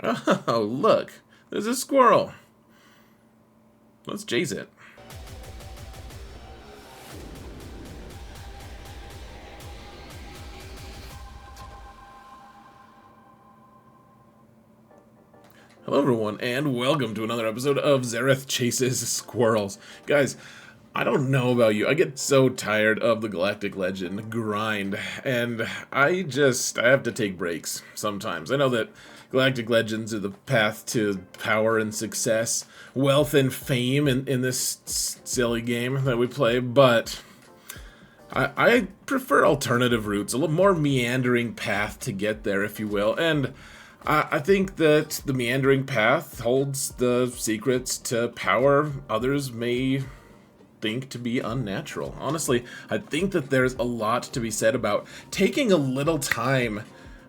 Oh, look. There's a squirrel. Let's chase it. Hello everyone, and welcome to another episode of Zareth Chases Squirrels. Guys, I don't know about you, I get so tired of the Galactic Legend grind, and I have to take breaks sometimes. I know that Galactic Legends are the path to power and success, wealth and fame in this silly game that we play, but I prefer alternative routes, a little more meandering path to get there, if you will, and I think that the meandering path holds the secrets to power others may think to be unnatural. Honestly, I think that there's a lot to be said about taking a little time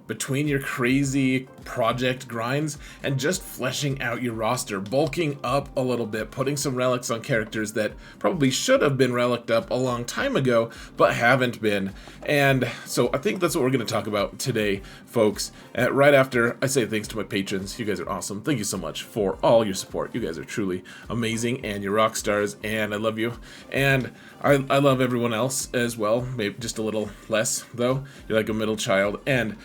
between your crazy project grinds and just fleshing out your roster, bulking up a little bit, putting some relics on characters that probably should have been reliced up a long time ago, but haven't been. And so I think that's what we're going to talk about today, folks. Right after I say thanks to my patrons. You guys are awesome. Thank you so much for all your support. You guys are truly amazing, and you're rock stars, and I love you. And I love everyone else as well, maybe just a little less, though. You're like a middle child, and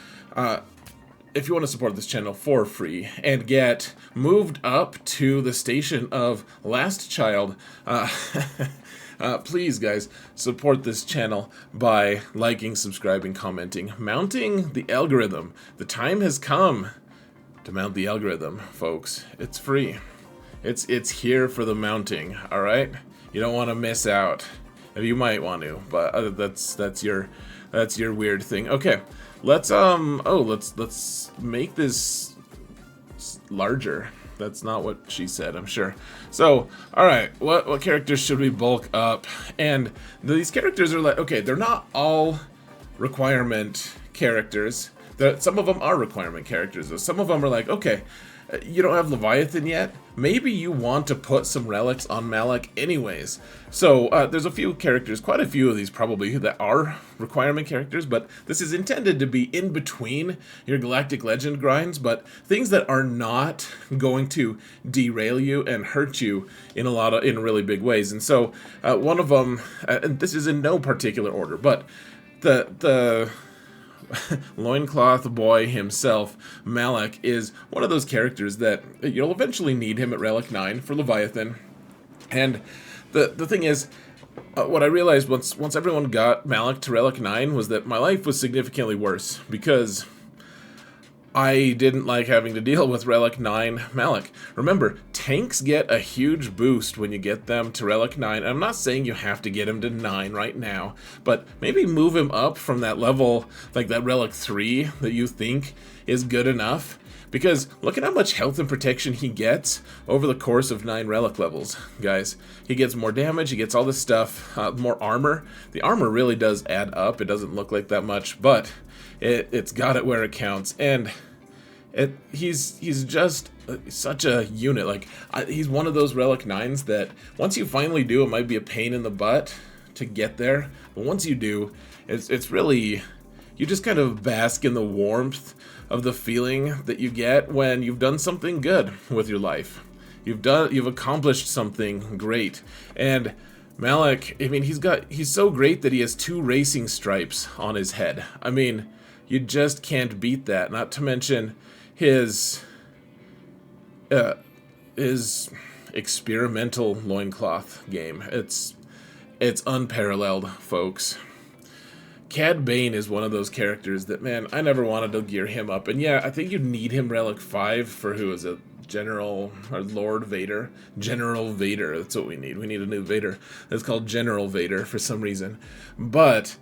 if you want to support this channel for free and get moved up to the station of last child, please, guys, support this channel by liking, subscribing, commenting, mounting the algorithm. The time has come to mount the algorithm, folks. It's free. It's here for the mounting, all right? You don't want to miss out. You might want to, but that's your weird thing. Okay. Let's make this larger. That's not what she said, I'm sure. So, alright, what characters should we bulk up? And these characters are like, okay, they're not all requirement characters. Some of them are requirement characters, though. Some of them are like, okay, you don't have Leviathan yet? Maybe you want to put some relics on Malik anyways. So there's a few characters, quite a few of these probably, that are requirement characters, but this is intended to be in between your Galactic Legend grinds, but things that are not going to derail you and hurt you in really big ways. And so one of them, and this is in no particular order, but the loincloth boy himself, Malik, is one of those characters that you'll eventually need him at Relic 9 for Leviathan. And the thing is, what I realized once everyone got Malik to Relic 9 was that my life was significantly worse, because I didn't like having to deal with Relic 9 Malik. Remember, tanks get a huge boost when you get them to Relic 9. I'm not saying you have to get him to 9 right now, but maybe move him up from that level, like that Relic 3 that you think is good enough. Because look at how much health and protection he gets over the course of 9 relic levels, guys. He gets more damage, he gets all this stuff, more armor. The armor really does add up. It doesn't look like that much, but it's got it where it counts. And he's just such a unit. Like, he's one of those Relic 9s that once you finally do, it might be a pain in the butt to get there. But once you do, it's really, you just kind of bask in the warmth of the feeling that you get when you've done something good with your life. You've accomplished something great. And Malik, I mean, he's so great that he has 2 racing stripes on his head. I mean, you just can't beat that. Not to mention his experimental loincloth game. It's unparalleled, folks. Cad Bane is one of those characters that, man, I never wanted to gear him up. And yeah, I think you'd need him Relic 5 for who is it? General, or Lord Vader? General Vader, that's what we need. We need a new Vader. That's called General Vader for some reason. But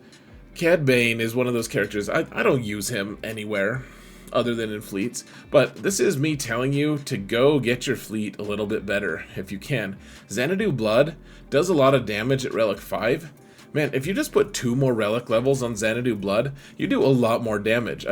Cad Bane is one of those characters, I don't use him anywhere other than in fleets, but this is me telling you to go get your fleet a little bit better if you can. Xanadu Blood does a lot of damage at Relic 5, man, if you just put 2 more relic levels on Xanadu Blood, you do a lot more damage.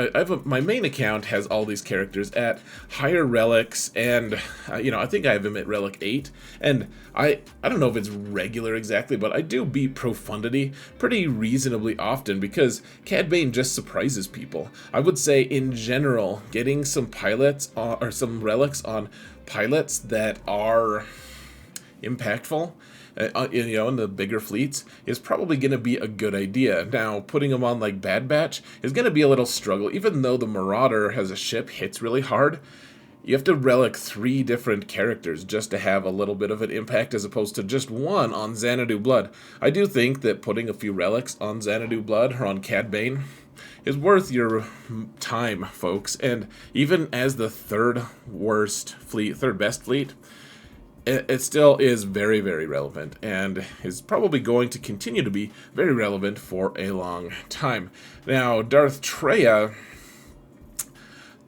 My main account has all these characters at higher relics, and you know, I think I have him at relic 8, and I don't know if it's regular exactly, but I do beat Profundity pretty reasonably often because Cad Bane just surprises people. I would say in general, getting some pilots or some relics on pilots that are impactful, you know, in the bigger fleets is probably going to be a good idea. Now, putting them on like Bad Batch is going to be a little struggle, even though the Marauder has a ship hits really hard. You have to relic 3 different characters just to have a little bit of an impact as opposed to just 1 on Xanadu Blood. I do think that putting a few relics on Xanadu Blood or on Cad Bane is worth your time, folks. And even as the third best fleet, it still is very, very relevant and is probably going to continue to be very relevant for a long time. Now, Darth Treya,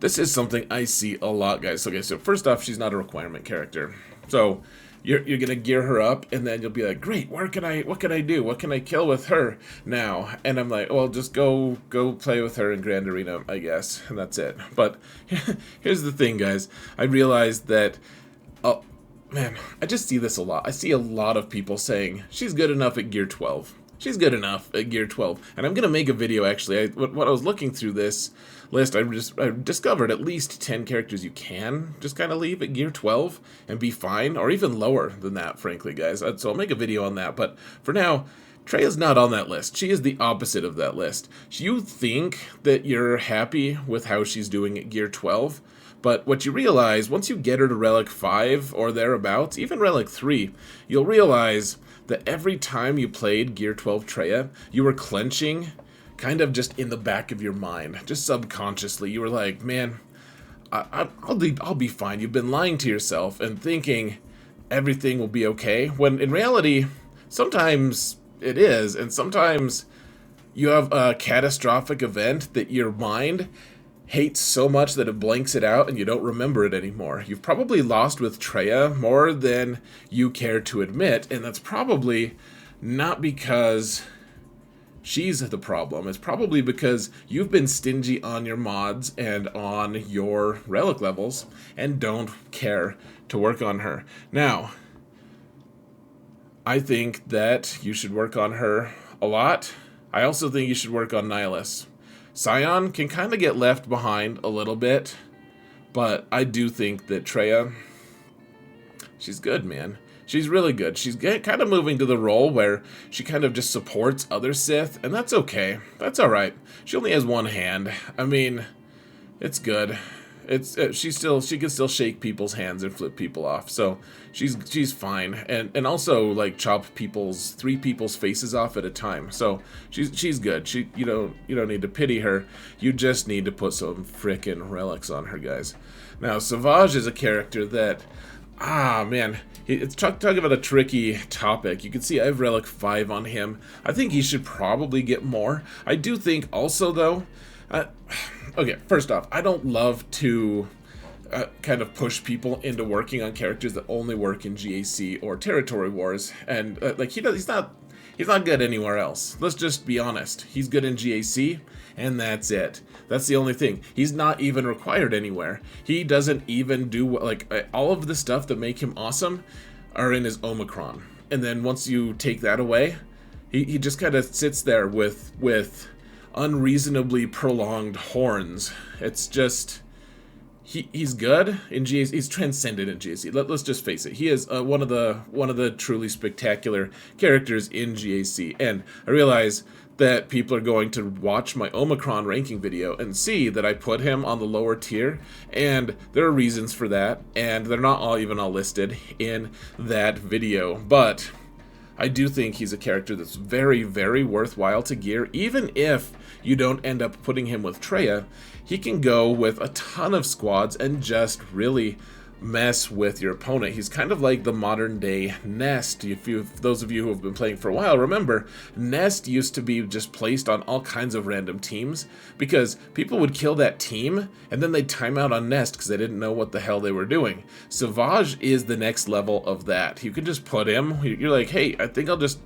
this is something I see a lot, guys. Okay, so first off, she's not a requirement character. So you're gonna gear her up, and then you'll be like, great, what can I do? What can I kill with her now? And I'm like, well, just go play with her in Grand Arena, I guess, and that's it. But here's the thing, guys. I realized that, oh, man, I just see this a lot. I see a lot of people saying, she's good enough at gear 12. She's good enough at gear 12. And I'm going to make a video, actually. When I was looking through this list, I discovered at least 10 characters you can just kind of leave at gear 12 and be fine, or even lower than that, frankly, guys. So I'll make a video on that. But for now, Treya's not on that list. She is the opposite of that list. You think that you're happy with how she's doing at gear 12, but what you realize, once you get her to Relic 5 or thereabouts, even Relic 3, you'll realize that every time you played Gear 12 Treya, you were clenching kind of just in the back of your mind, just subconsciously. You were like, man, I'll be fine. You've been lying to yourself and thinking everything will be okay, when in reality, sometimes it is, and sometimes you have a catastrophic event that your mind hates so much that it blanks it out and you don't remember it anymore. You've probably lost with Treya more than you care to admit, and that's probably not because she's the problem. It's probably because you've been stingy on your mods and on your relic levels and don't care to work on her. Now, I think that you should work on her a lot. I also think you should work on Nihilus. Scion can kind of get left behind a little bit, but I do think that Treya, she's good, man. She's really good. She's kind of moving to the role where she kind of just supports other Sith, and that's okay. That's alright. She only has 1 hand. I mean, it's good. She can still shake people's hands and flip people off, so she's fine, and also like chop 3 people's faces off at a time. So she's good. You don't need to pity her. You just need to put some frickin' relics on her, guys. Now, Savage is a character that, man, it's talking about a tricky topic. You can see I have relic 5 on him. I think he should probably get more. I do think also though. Okay, first off, I don't love to kind of push people into working on characters that only work in GAC or Territory Wars, and like he's not good anywhere else. Let's just be honest. He's good in GAC, and that's it. That's the only thing. He's not even required anywhere. He doesn't even do like all of the stuff that make him awesome are in his Omicron, and then once you take that away, he just kind of sits there with unreasonably prolonged horns. It's just he's good in GAC. He's transcendent in GAC. Let's just face it. He is one of the truly spectacular characters in GAC. And I realize that people are going to watch my Omicron ranking video and see that I put him on the lower tier, and there are reasons for that, and they're not all listed in that video, but I do think he's a character that's very, very worthwhile to gear. Even if you don't end up putting him with Treya, he can go with a ton of squads and just really mess with your opponent. He's kind of like the modern day Nest. Those of you who have been playing for a while remember, Nest used to be just placed on all kinds of random teams because people would kill that team and then they'd time out on Nest because they didn't know what the hell they were doing. Savage is the next level of that. You can just put him, you're like, hey, I think I'll just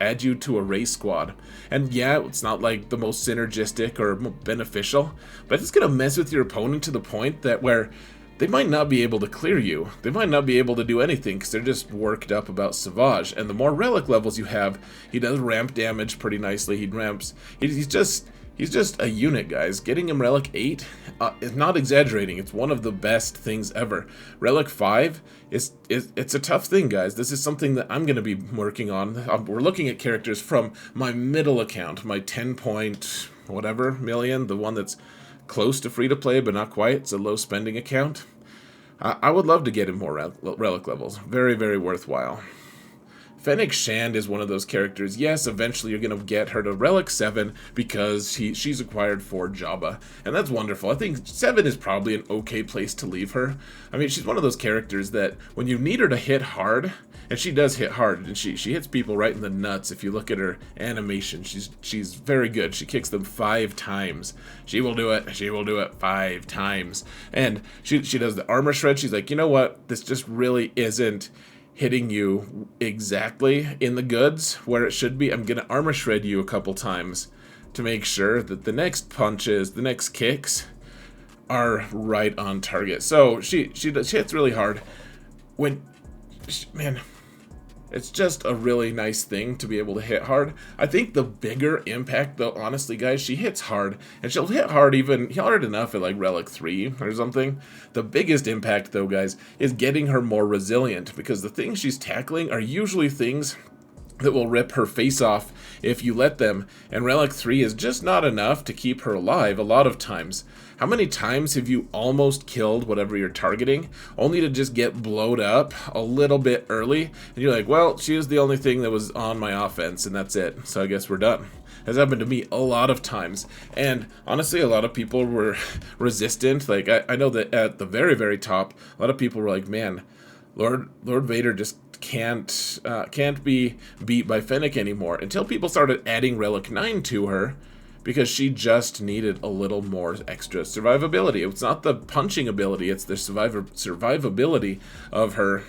add you to a race squad. And yeah, it's not like the most synergistic or beneficial, but it's going to mess with your opponent to the point that where they might not be able to clear you. They might not be able to do anything because they're just worked up about Savage. And the more relic levels you have, he does ramp damage pretty nicely. He's just a unit, guys. Getting him Relic 8 is not exaggerating. It's one of the best things ever. Relic 5 it's a tough thing, guys. This is something that I'm going to be working on. We're looking at characters from my middle account, my 10 point whatever million, the one that's close to free to play but not quite. It's a low spending account. I would love to get him more relic levels. Very, very worthwhile. Fennec Shand is one of those characters. Yes, eventually you're going to get her to Relic 7 because she's acquired for Jabba. And that's wonderful. I think 7 is probably an okay place to leave her. I mean, she's one of those characters that when you need her to hit hard, and she does hit hard, and she hits people right in the nuts. If you look at her animation, she's very good. She kicks them 5 times. She will do it. She will do it 5 times. And she does the armor shred. She's like, you know what? This just really isn't hitting you exactly in the goods where it should be. I'm gonna armor shred you a couple times to make sure that the next punches, the next kicks are right on target. So she hits really hard. Man, it's just a really nice thing to be able to hit hard. I think the bigger impact, though, honestly, guys, she hits hard, and she'll hit hard even hard enough at like Relic 3 or something. The biggest impact, though, guys, is getting her more resilient, because the things she's tackling are usually things that will rip her face off if you let them, and Relic 3 is just not enough to keep her alive a lot of times. How many times have you almost killed whatever you're targeting, only to just get blowed up a little bit early, and you're like, well, she was the only thing that was on my offense, and that's it, so I guess we're done. Has happened to me a lot of times, and honestly, a lot of people were resistant. Like, I know that at the very, very top, a lot of people were like, man, Lord Vader just can't be beat by Fennec anymore, until people started adding Relic 9 to her, because she just needed a little more extra survivability. It's not the punching ability, it's the survivability of her.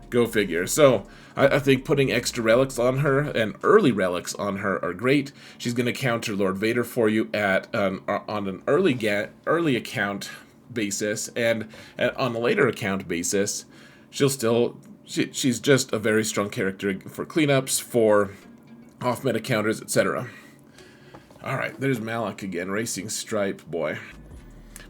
Go figure. So I think putting extra relics on her and early relics on her are great. She's going to counter Lord Vader for you on an early account basis, and on a later account basis, she's just a very strong character for cleanups, for off-meta counters, etc. Alright, there's Malik again, Racing Stripe, boy.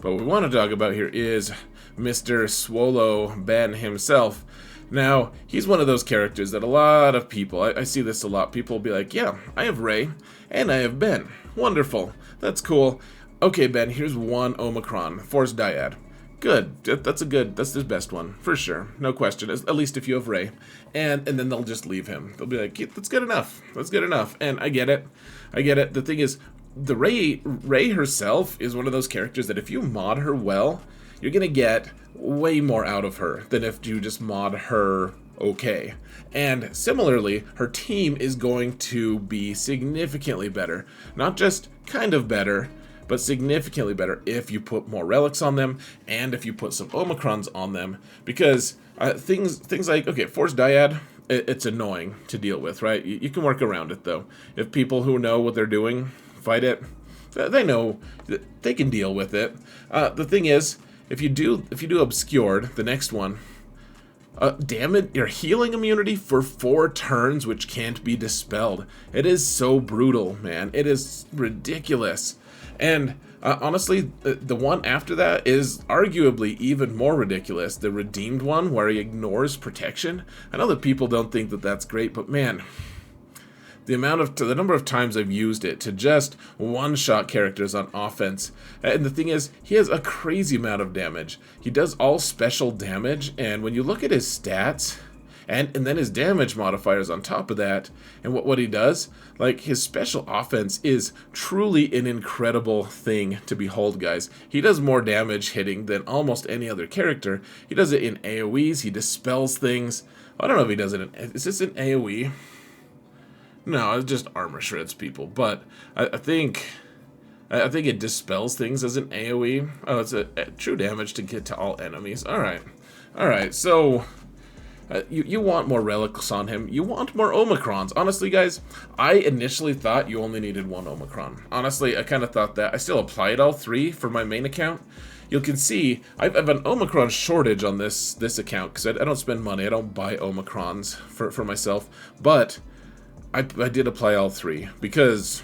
But what we want to talk about here is Mr. Swallow Ben himself. Now, he's one of those characters that a lot of people, I see this a lot, people will be like, yeah, I have Rey, and I have Ben. Wonderful. That's cool. Okay, Ben, here's one Omicron, Force Dyad. Good. That's his best one, for sure. No question. At least if you have Rey. And then they'll just leave him. They'll be like, yeah, that's good enough. That's good enough. And I get it. The thing is, the Rey herself is one of those characters that if you mod her well, you're going to get way more out of her than if you just mod her okay. And similarly, her team is going to be significantly better. Not just kind of better, but significantly better if you put more relics on them, and if you put some Omicrons on them, because things like, okay, Force Dyad, it's annoying to deal with, right? You can work around it, though. If people who know what they're doing fight it, they know they can deal with it. The thing is, if you do Obscured, the next one, damage your healing immunity for 4 turns, which can't be dispelled. It is so brutal, man. It is ridiculous. And honestly, the one after that is arguably even more ridiculous. The Redeemed one, where he ignores protection. I know that people don't think that that's great, but man, the number of times I've used it to just one-shot characters on offense. And the thing is, he has a crazy amount of damage. He does all special damage, and when you look at his stats, and then his damage modifiers on top of that, and what he does, like, his special offense is truly an incredible thing to behold, guys. He does more damage hitting than almost any other character. He does it in AoEs, he dispels things. I don't know if he does it is this an AoE? No, it just armor shreds people, but I think it dispels things as an AoE. Oh, it's a true damage to get to all enemies. Alright, so You want more relics on him. You want more Omicrons. Honestly, guys, I initially thought you only needed one Omicron. Honestly, I kind of thought that. I still applied all 3 for my main account. You can see I have an Omicron shortage on this account because I don't spend money. I don't buy Omicrons for myself. But I did apply all 3 because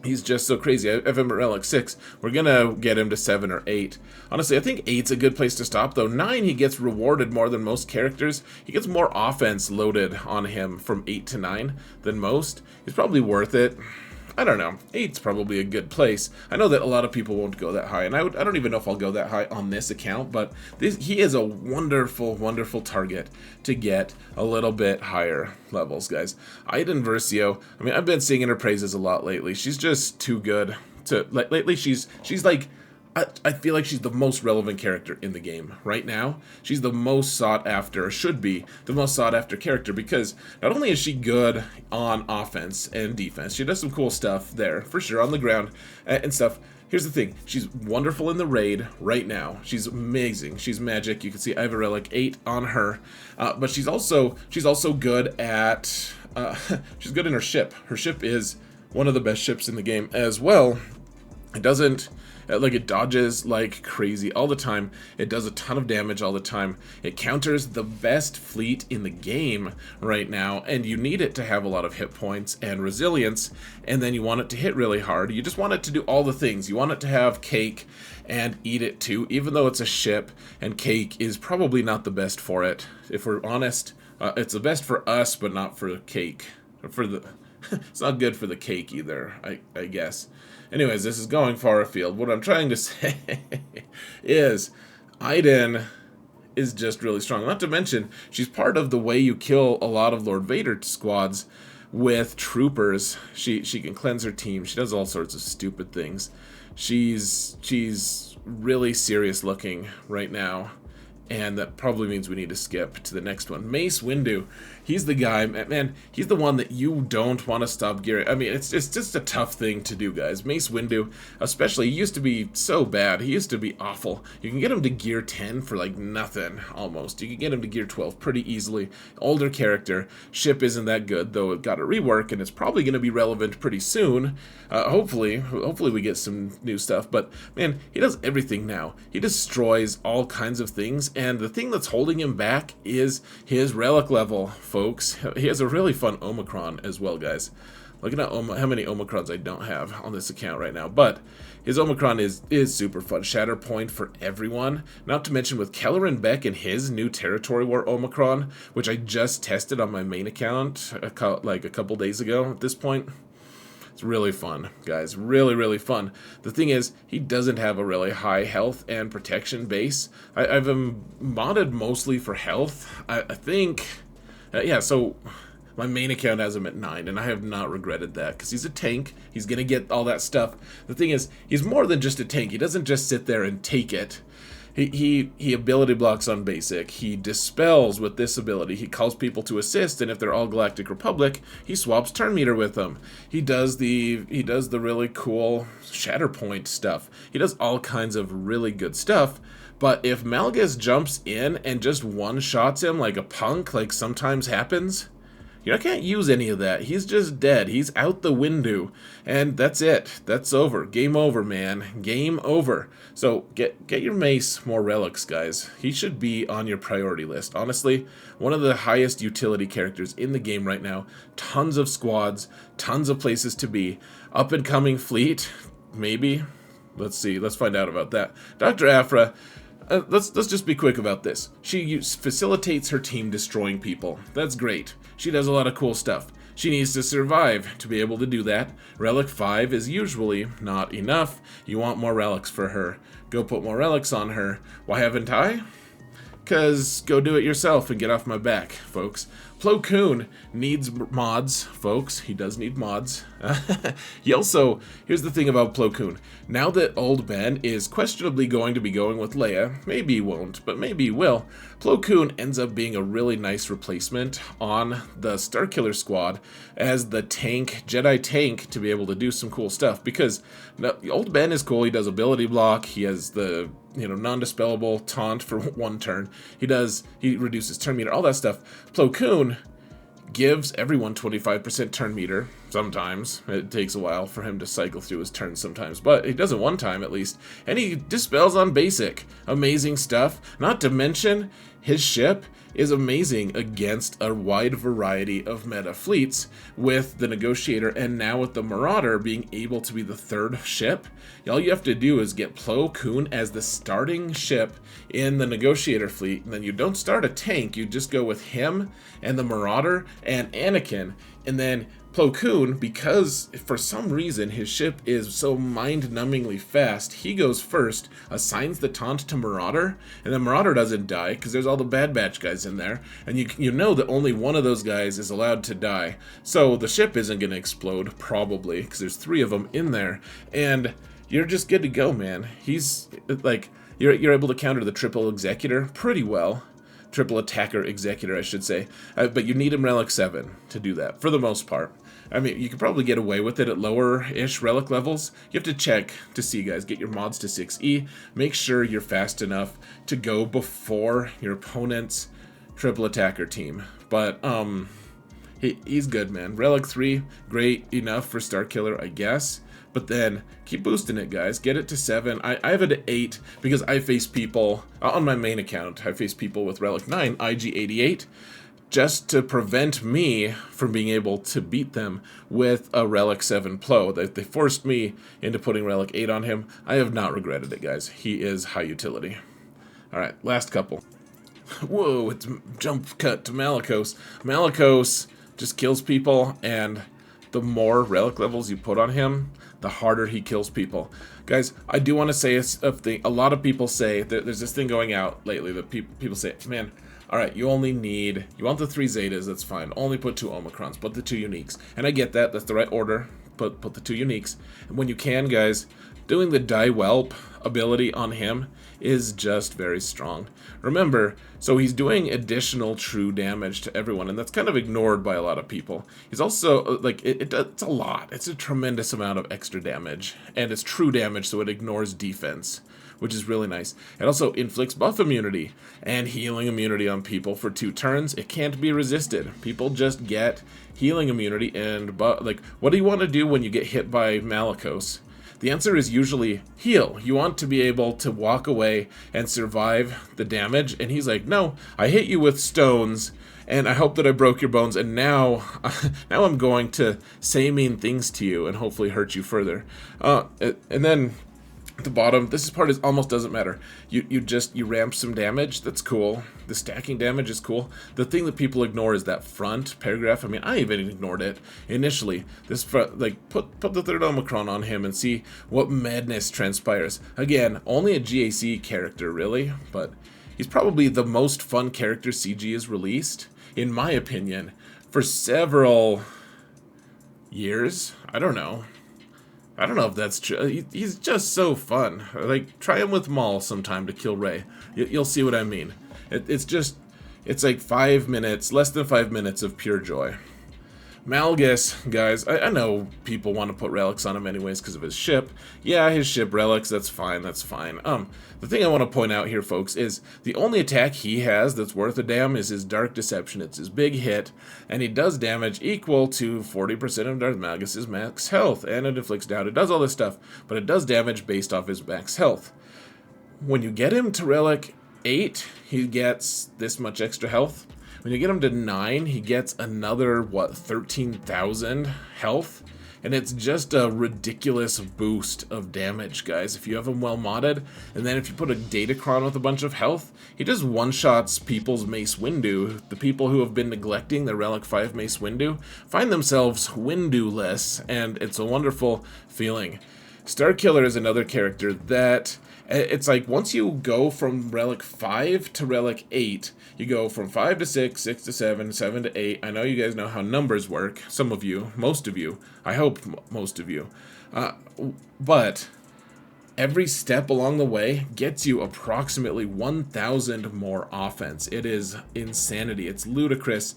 he's just so crazy. I have him at relic 6. We're gonna get him to 7 or 8. Honestly, I think 8's a good place to stop, though. 9, he gets rewarded more than most characters. He gets more offense loaded on him from 8 to 9 than most. He's probably worth it. I don't know. 8's probably a good place. I know that a lot of people won't go that high, and I don't even know if I'll go that high on this account, but he is a wonderful, wonderful target to get a little bit higher levels, guys. Iden Versio, I mean, I've been singing her praises a lot lately. She's just too good. Lately, she's like... I feel like she's the most relevant character in the game right now. She's the most sought after, should be the most sought after character, because not only is she good on offense and defense, she does some cool stuff there, for sure, on the ground and stuff. Here's the thing, she's wonderful in the raid right now. She's amazing. She's magic. You can see I have a relic 8 on her, but she's also good at, she's good in her ship. Her ship is one of the best ships in the game as well. It doesn't... Like, it dodges like crazy all the time. It does a ton of damage all the time. It counters the best fleet in the game right now, and you need it to have a lot of hit points and resilience, and then you want it to hit really hard. You just want it to do all the things. You want it to have cake and eat it too, even though it's a ship, and cake is probably not the best for it. If we're honest, it's the best for us, but not for cake. It's not good for the cake either, I guess. Anyways, this is going far afield. What I'm trying to say is Iden is just really strong. Not to mention, she's part of the way you kill a lot of Lord Vader squads with troopers. She can cleanse her team. She does all sorts of stupid things. She's really serious looking right now. And that probably means we need to skip to the next one. Mace Windu. He's the guy, man, he's the one that you don't want to stop gearing. I mean, it's just a tough thing to do, guys. Mace Windu, especially, he used to be so bad. He used to be awful. You can get him to gear 10 for like nothing, almost. You can get him to gear 12 pretty easily. Older character. Ship isn't that good, though it got a rework, and it's probably going to be relevant pretty soon. Hopefully we get some new stuff. But, man, he does everything now. He destroys all kinds of things, and the thing that's holding him back is his relic level, folks. He has a really fun Omicron as well, guys. Look at how many Omicrons I don't have on this account right now. But his Omicron is super fun. Shatter Point for everyone. Not to mention with Kelleran Beck and his new Territory War Omicron, which I just tested on my main account like a couple days ago at this point. It's really fun, guys. Really, really fun. The thing is, he doesn't have a really high health and protection base. I've modded mostly for health. I think... yeah, so my main account has him at 9, and I have not regretted that, because he's a tank. He's going to get all that stuff. The thing is, he's more than just a tank. He doesn't just sit there and take it. He ability blocks on basic. He dispels with this ability. He calls people to assist, and if they're all Galactic Republic, he swaps turn meter with them. He does the really cool Shatterpoint stuff. He does all kinds of really good stuff. But if Malgus jumps in and just one-shots him like a punk, like sometimes happens, you can't use any of that. He's just dead. He's out the window. And that's it. That's over. Game over, man. Game over. So get your Mace more relics, guys. He should be on your priority list. Honestly, one of the highest utility characters in the game right now. Tons of squads. Tons of places to be. Up-and-coming fleet. Maybe. Let's see. Let's find out about that. Dr. Aphra... let's just be quick about this. She facilitates her team destroying people. That's great. She does a lot of cool stuff. She needs to survive to be able to do that. Relic 5 is usually not enough. You want more relics for her. Go put more relics on her. Why haven't I? Because go do it yourself and get off my back, folks. Plo Koon needs mods, folks. He does need mods. He also, here's the thing about Plo Koon. Now that old Ben is questionably going to be going with Leia, maybe he won't, but maybe he will, Plo Koon ends up being a really nice replacement on the Starkiller squad as the tank, Jedi tank, to be able to do some cool stuff. Because old Ben is cool. He does ability block. He has the you know, non-dispellable taunt for 1 turn. He reduces turn meter, all that stuff. Plo Koon gives everyone 25% turn meter. Sometimes it takes a while for him to cycle through his turns sometimes, but he does it 1 time at least, and he dispels on basic. Amazing stuff. Not to mention his ship is amazing against a wide variety of meta fleets, with the Negotiator and now with the Marauder being able to be the 3rd ship. All you have to do is get Plo Koon as the starting ship in the Negotiator fleet, and then you don't start a tank, you just go with him and the Marauder and Anakin, and then Plo Koon, because for some reason his ship is so mind-numbingly fast, he goes first, assigns the taunt to Marauder, and then Marauder doesn't die because there's all the Bad Batch guys in there, and you know that only one of those guys is allowed to die. So the ship isn't going to explode, probably, because there's 3 of them in there, and you're just good to go, man. He's, like, you're able to counter the triple Executor pretty well. Triple Attacker Executor, I should say. But you need him Relic 7 to do that, for the most part. I mean, you could probably get away with it at lower-ish Relic levels. You have to check to see, guys. Get your mods to 6E. Make sure you're fast enough to go before your opponent's Triple Attacker team. But, he's good, man. Relic 3, great enough for Star Killer, I guess. But then, keep boosting it, guys. Get it to 7. I have it at 8 because I face people, on my main account, I face people with Relic 9, IG88, just to prevent me from being able to beat them with a Relic 7 Plo. They forced me into putting Relic 8 on him. I have not regretted it, guys. He is high utility. Alright, last couple. Whoa, it's jump cut to Malikos. Malikos just kills people, and the more Relic levels you put on him, the harder he kills people. Guys, I do want to say a lot of people say, there's this thing going out lately that people say, man, alright, you only need, you want the 3 Zetas, that's fine, only put 2 Omicrons, put the 2 Uniques. And I get that, that's the right order, put the 2 Uniques. And when you can, guys, doing the Die Whelp ability on him is just very strong. Remember, so he's doing additional true damage to everyone, and that's kind of ignored by a lot of people. He's also, like, it's a lot. It's a tremendous amount of extra damage, and it's true damage, so it ignores defense, which is really nice. It also inflicts buff immunity and healing immunity on people for 2 turns. It can't be resisted. People just get healing immunity, and, like, what do you want to do when you get hit by Malikos? The answer is usually heal. You want to be able to walk away and survive the damage. And he's like, no, I hit you with stones, and I hope that I broke your bones, and now I'm going to say mean things to you and hopefully hurt you further. And then at the bottom, this part is almost doesn't matter. You ramp some damage. That's cool. The stacking damage is cool. The thing that people ignore is that front paragraph. I mean, I even ignored it initially. This front, like, put the 3rd Omicron on him and see what madness transpires. Again, only a GAC character, really, but he's probably the most fun character CG has released, in my opinion, for several years. I don't know if that's true. He's just so fun. Like, try him with Maul sometime to kill Rey. You'll see what I mean. It's like 5 minutes, less than 5 minutes of pure joy. Malgus, guys, I know people want to put relics on him anyways because of his ship. Yeah, his ship relics, that's fine, that's fine. The thing I want to point out here, folks, is the only attack he has that's worth a damn is his Dark Deception. It's his big hit, and he does damage equal to 40% of Darth Malgus' max health, and it inflicts doubt. It does all this stuff, but it does damage based off his max health. When you get him to Relic 8, he gets this much extra health. When you get him to 9, he gets another, 13,000 health? And it's just a ridiculous boost of damage, guys, if you have him well modded. And then if you put a Datacron with a bunch of health, he just one-shots people's Mace Windu. The people who have been neglecting their Relic 5 Mace Windu find themselves Windu-less, and it's a wonderful feeling. Starkiller is another character that... It's like, once you go from Relic 5 to Relic 8, you go from 5 to 6, 6 to 7, 7 to 8. I know you guys know how numbers work. Some of you, most of you. I hope most of you. But every step along the way gets you approximately 1,000 more offense. It is insanity. It's ludicrous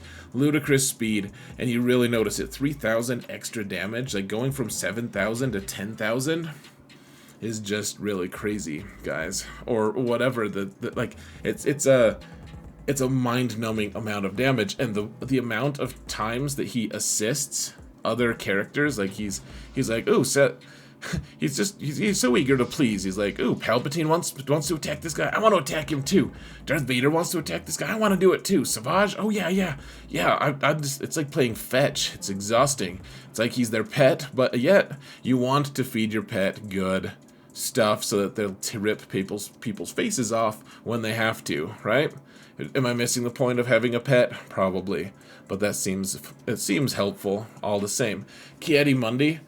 speed, and you really notice it. 3,000 extra damage, like going from 7,000 to 10,000. is just really crazy, guys. Or whatever, like, it's a mind-numbing amount of damage, and the amount of times that he assists other characters, like he's like, ooh, he's so eager to please. He's like, ooh, Palpatine wants to attack this guy. I want to attack him too. Darth Vader wants to attack this guy. I want to do it too. Savage, oh yeah. I'm just, it's like playing fetch. It's exhausting. It's like he's their pet, but yet you want to feed your pet good stuff so that they'll rip people's faces off when they have to, right? Am I missing the point of having a pet? Probably, but it seems helpful all the same. Ki-Adi-Mundi.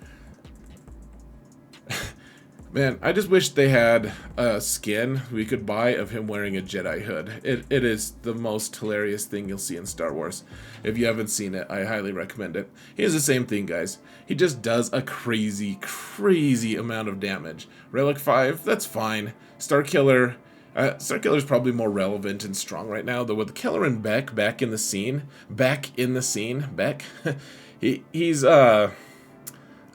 Man, I just wish they had a skin we could buy of him wearing a Jedi hood. It is the most hilarious thing you'll see in Star Wars. If you haven't seen it, I highly recommend it. He has the same thing, guys. He just does a crazy, crazy amount of damage. Relic 5, that's fine. Starkiller is probably more relevant and strong right now, though with Kelleran Beck back in the scene, Beck, he's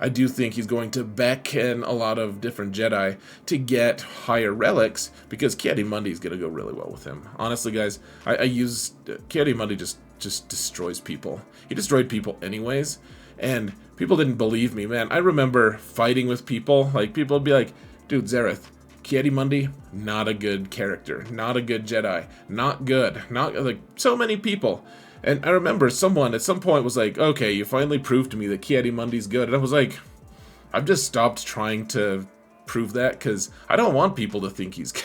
I do think he's going to beckon a lot of different Jedi to get higher relics, because Ki-Adi-Mundi is going to go really well with him. Honestly, guys, I use Ki-Adi-Mundi just destroys people. He destroyed people anyways, and people didn't believe me, man. I remember fighting with people, like people would be like, dude, Zareth, Ki-Adi-Mundi, not a good character, not a good Jedi, not good, not like so many people. And I remember someone at some point was like, okay, you finally proved to me that Ki-Adi-Mundi's good. And I was like, I've just stopped trying to prove that, because I don't want people to think he's good.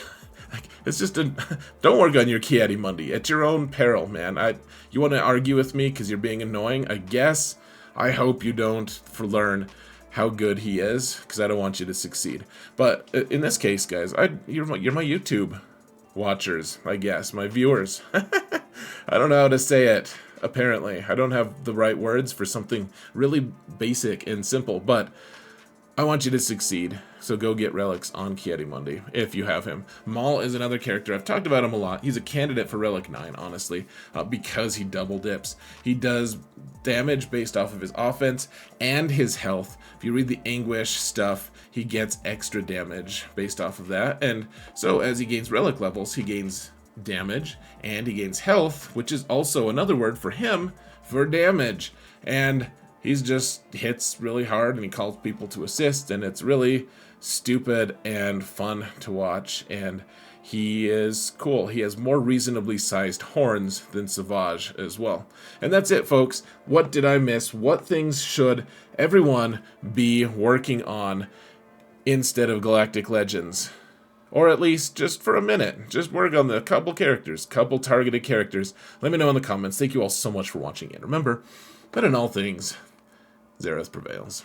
Like, it's just don't work on your Ki-Adi-Mundi at your own peril, man. You want to argue with me because you're being annoying? I guess. I hope you don't learn how good he is, because I don't want you to succeed. But in this case, guys, you're my YouTube watchers, I guess, my viewers. I don't know how to say it, apparently. I don't have the right words for something really basic and simple, but I want you to succeed, so go get relics on Ki-Adi-Mundi, if you have him. Maul is another character. I've talked about him a lot. He's a candidate for Relic 9, honestly, because he double dips. He does damage based off of his offense and his health. If you read the Anguish stuff, he gets extra damage based off of that, and so as he gains relic levels, he gains damage, and he gains health, which is also another word for him for damage. And he's just hits really hard, and he calls people to assist, and it's really stupid and fun to watch, and he is cool. He has more reasonably sized horns than Savage as well. And that's it, folks. What did I miss? What things should everyone be working on instead of Galactic Legends? Or at least just for a minute. Just work on the couple targeted characters. Let me know in the comments. Thank you all so much for watching, and remember that in all things, Zareth prevails.